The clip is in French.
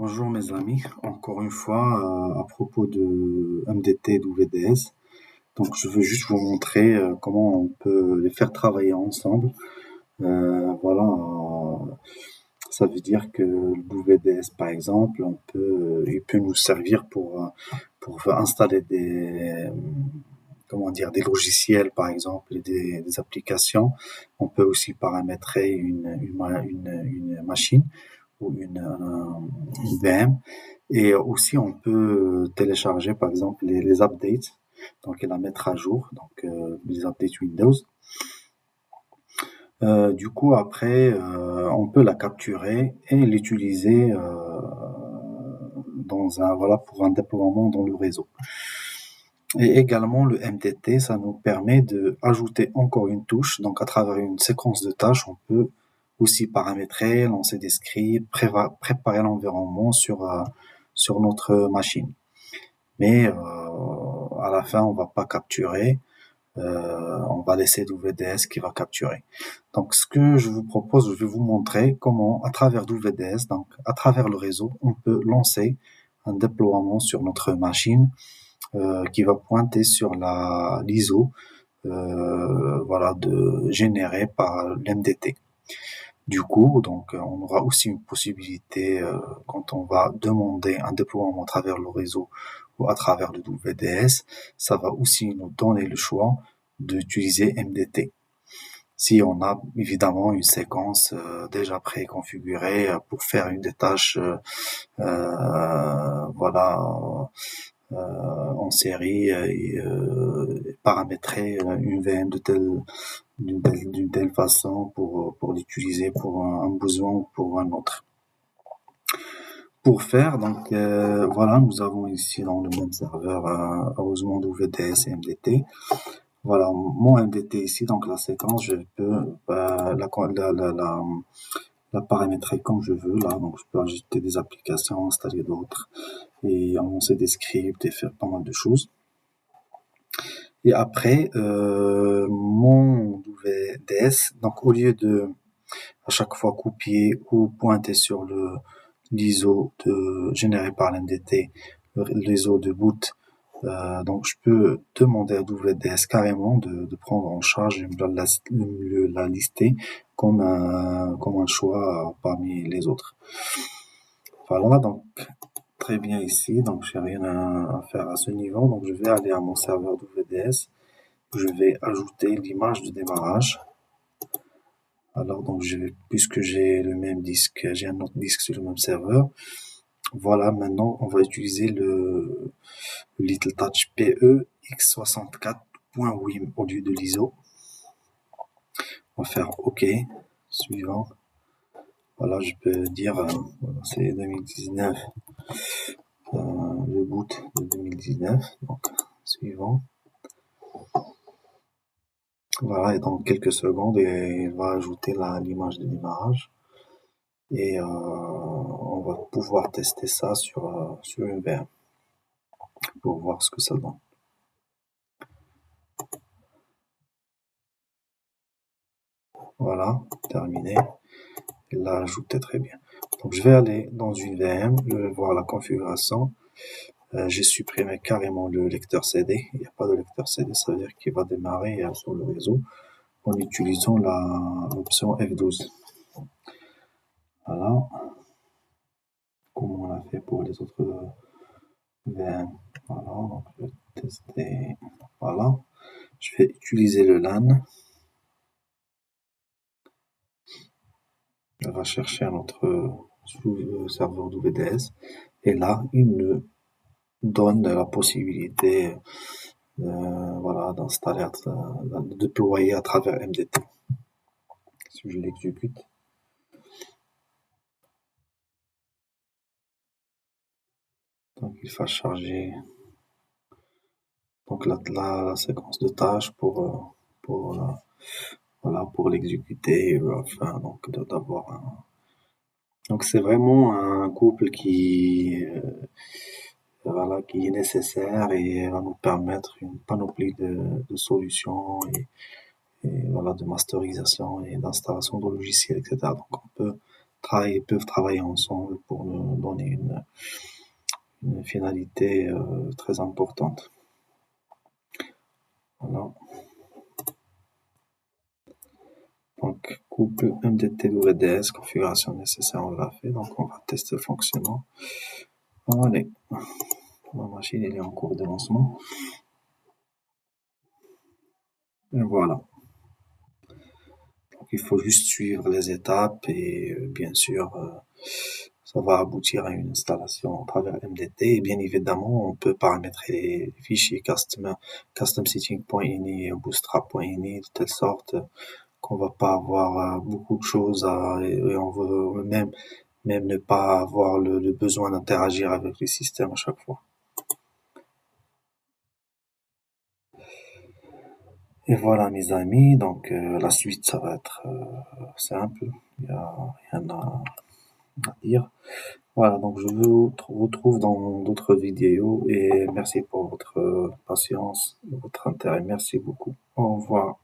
Bonjour mes amis, encore une fois à propos de MDT et WDS. Donc je veux juste vous montrer comment on peut les faire travailler ensemble. Ça veut dire que le WDS par exemple, il peut nous servir pour installer des logiciels par exemple, et des applications. On peut aussi paramétrer une machine ou une VM. Et aussi, on peut télécharger, par exemple, les updates, donc et la mettre à jour, les updates Windows. Du coup, après, on peut la capturer et l'utiliser pour un déploiement dans le réseau. Et également, le MDT, ça nous permet de ajouter encore une touche. Donc, à travers une séquence de tâches, on peut aussi paramétrer, lancer des scripts, préparer l'environnement sur notre machine. Mais à la fin, on va pas capturer. On va laisser WDS qui va capturer. Donc, ce que je vous propose, je vais vous montrer comment, à travers WDS, donc à travers le réseau, on peut lancer un déploiement sur notre machine qui va pointer sur l'ISO générée par l'MDT. Du coup, donc on aura aussi une possibilité quand on va demander un déploiement à travers le réseau ou à travers le WDS, ça va aussi nous donner le choix d'utiliser MDT. Si on a évidemment une séquence déjà préconfigurée pour faire une des tâches en série et paramétrer une VM d'une telle façon pour l'utiliser pour un besoin ou pour un autre. Pour faire, nous avons ici dans le même serveur, heureusement WDS et MDT. Voilà, mon MDT ici, donc la séquence, je peux la paramétrer comme je veux. Là, donc je peux ajouter des applications, installer d'autres et annoncer des scripts et faire pas mal de choses. Et après, mon WDS, donc au lieu de à chaque fois copier ou pointer sur l'ISO généré par l'MDT, l'ISO de boot, donc je peux demander à WDS carrément de prendre en charge et me la lister comme un choix parmi les autres. Voilà, donc très bien ici, donc j'ai rien à faire à ce niveau, donc je vais aller à mon serveur WDS, je vais ajouter l'image de démarrage. Alors donc puisque j'ai le même disque, j'ai un autre disque sur le même serveur. Voilà, maintenant on va utiliser le Little Touch PE X64.wim au lieu de l'ISO. On va faire OK, suivant. Voilà, je peux dire c'est 2019, le boot de 2019, donc suivant. Voilà, et dans quelques secondes, il va ajouter l'image de démarrage. Et on va pouvoir tester ça sur une VM pour voir ce que ça donne. Voilà, terminé. Il l'a ajouté très bien. Donc je vais aller dans une VM, je vais voir la configuration. J'ai supprimé carrément le lecteur CD. Il n'y a pas de lecteur CD, ça veut dire qu'il va démarrer sur le réseau en utilisant l'option F12. Voilà. Comme on l'a fait pour les autres VM. Voilà, donc je vais tester. Voilà. Je vais utiliser le LAN. On va chercher notre serveur WDS. Et là, il nous donne la possibilité d'installer, de déployer à travers MDT. Si je l'exécute. Donc il va charger donc la séquence de tâches pour l'exécuter afin donc d'avoir un. Donc c'est vraiment un couple qui est nécessaire et va nous permettre une panoplie de solutions et de masterisation et d'installation de logiciels, etc. Donc on peut peuvent travailler ensemble pour nous donner une finalité très importante. Voilà. Donc, couple MDT-WDS, configuration nécessaire, on l'a fait. Donc, on va tester le fonctionnement. Allez, ma machine elle est en cours de lancement. Et voilà. Donc, il faut juste suivre les étapes et bien sûr, ça va aboutir à une installation à travers MDT. Et bien évidemment, on peut paramétrer les fichiers custom setting.ini et bootstrap.ini de telle sorte qu'on va pas avoir beaucoup de choses et on veut même ne pas avoir le besoin d'interagir avec le système à chaque fois. Et voilà mes amis, donc la suite ça va être simple, il y a rien à dire. Voilà, donc je vous retrouve dans d'autres vidéos et merci pour votre patience, votre intérêt, merci beaucoup. Au revoir.